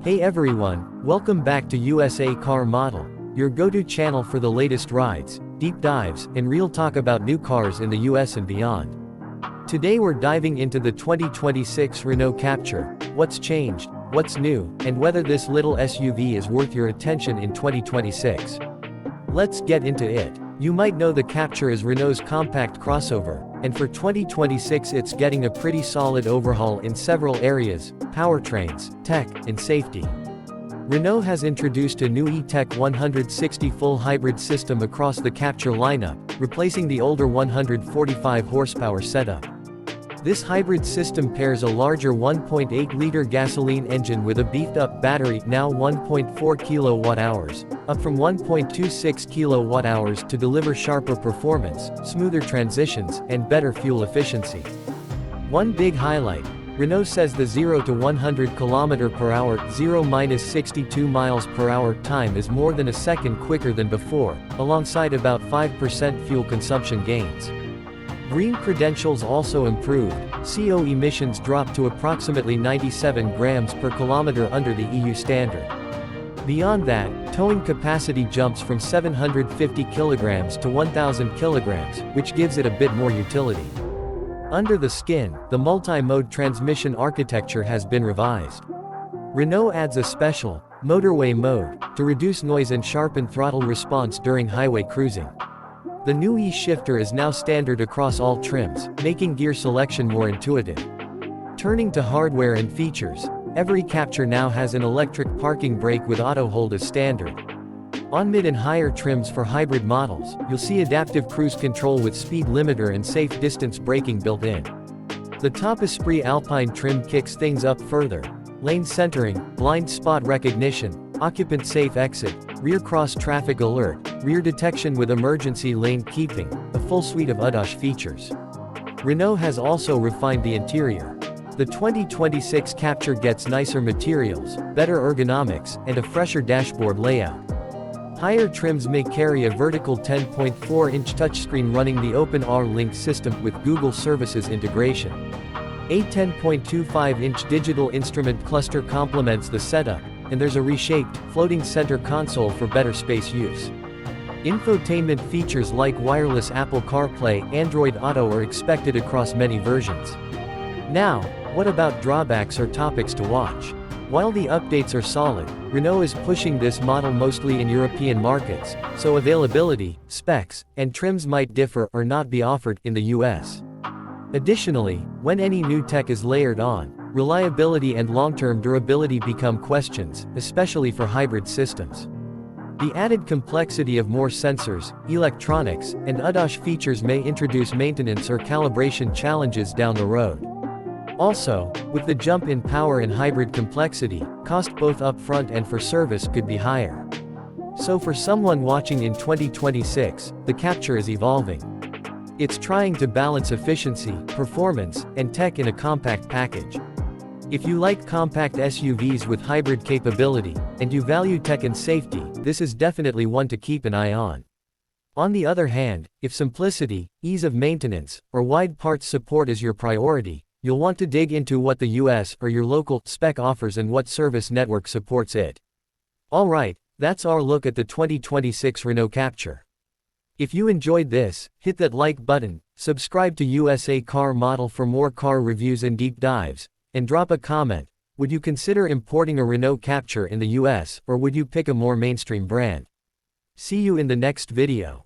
Hey everyone, welcome back to USA Car Model, your go-to channel for the latest rides, deep dives, and real talk about new cars in the US and beyond. Today we're diving into the 2026 Renault Captur, what's changed, what's new, and whether this little SUV is worth your attention in 2026. Let's get into it. You might know the Captur is Renault's compact crossover, and for 2026 it's getting a pretty solid overhaul in several areas: powertrains, tech, and safety. Renault has introduced a new E-Tech 160 full hybrid system across the Captur lineup, replacing the older 145 horsepower setup. This hybrid system pairs a larger 1.8-liter gasoline engine with a beefed-up battery, now 1.4 kWh, up from 1.26 kWh, to deliver sharper performance, smoother transitions, and better fuel efficiency. One big highlight: Renault says the 0 to 100 km/h, 0-62 mph time is more than a second quicker than before, alongside about 5% fuel consumption gains. Green credentials also improved. CO emissions dropped to approximately 97 grams per kilometer under the EU standard. Beyond that, towing capacity jumps from 750 kilograms to 1,000 kilograms, which gives it a bit more utility. Under the skin, the multi-mode transmission architecture has been revised. Renault adds a special motorway mode to reduce noise and sharpen throttle response during highway cruising. The new E-shifter is now standard across all trims, making gear selection more intuitive. Turning to hardware and features, every Captur now has an electric parking brake with auto hold as standard. On mid and higher trims for hybrid models, you'll see adaptive cruise control with speed limiter and safe distance braking built in. The top Esprit Alpine trim kicks things up further: lane centering, blind spot recognition, occupant safe exit, rear cross traffic alert, rear detection with emergency lane keeping, a full suite of ADAS features. Renault has also refined the interior. The 2026 Captur gets nicer materials, better ergonomics, and a fresher dashboard layout. Higher trims may carry a vertical 10.4-inch touchscreen running the OpenR-Link system with Google Services integration. A 10.25-inch digital instrument cluster complements the setup, and there's a reshaped, floating center console for better space use. Infotainment features like wireless Apple CarPlay, Android Auto are expected across many versions. Now, what about drawbacks or topics to watch? While the updates are solid, Renault is pushing this model mostly in European markets, so availability, specs, and trims might differ or not be offered in the US. Additionally, when any new tech is layered on, reliability and long-term durability become questions, especially for hybrid systems. The added complexity of more sensors, electronics, and ADAS features may introduce maintenance or calibration challenges down the road. Also, with the jump in power and hybrid complexity, cost both upfront and for service could be higher. So for someone watching in 2026, the Captur is evolving. It's trying to balance efficiency, performance, and tech in a compact package. If you like compact SUVs with hybrid capability, and you value tech and safety, this is definitely one to keep an eye on. On the other hand, if simplicity, ease of maintenance, or wide parts support is your priority, you'll want to dig into what the US or your local spec offers and what service network supports it. Alright, that's our look at the 2026 Renault Captur. If you enjoyed this, hit that like button, subscribe to USA Car Model for more car reviews and deep dives, and drop a comment: would you consider importing a Renault Captur in the US, or would you pick a more mainstream brand? See you in the next video.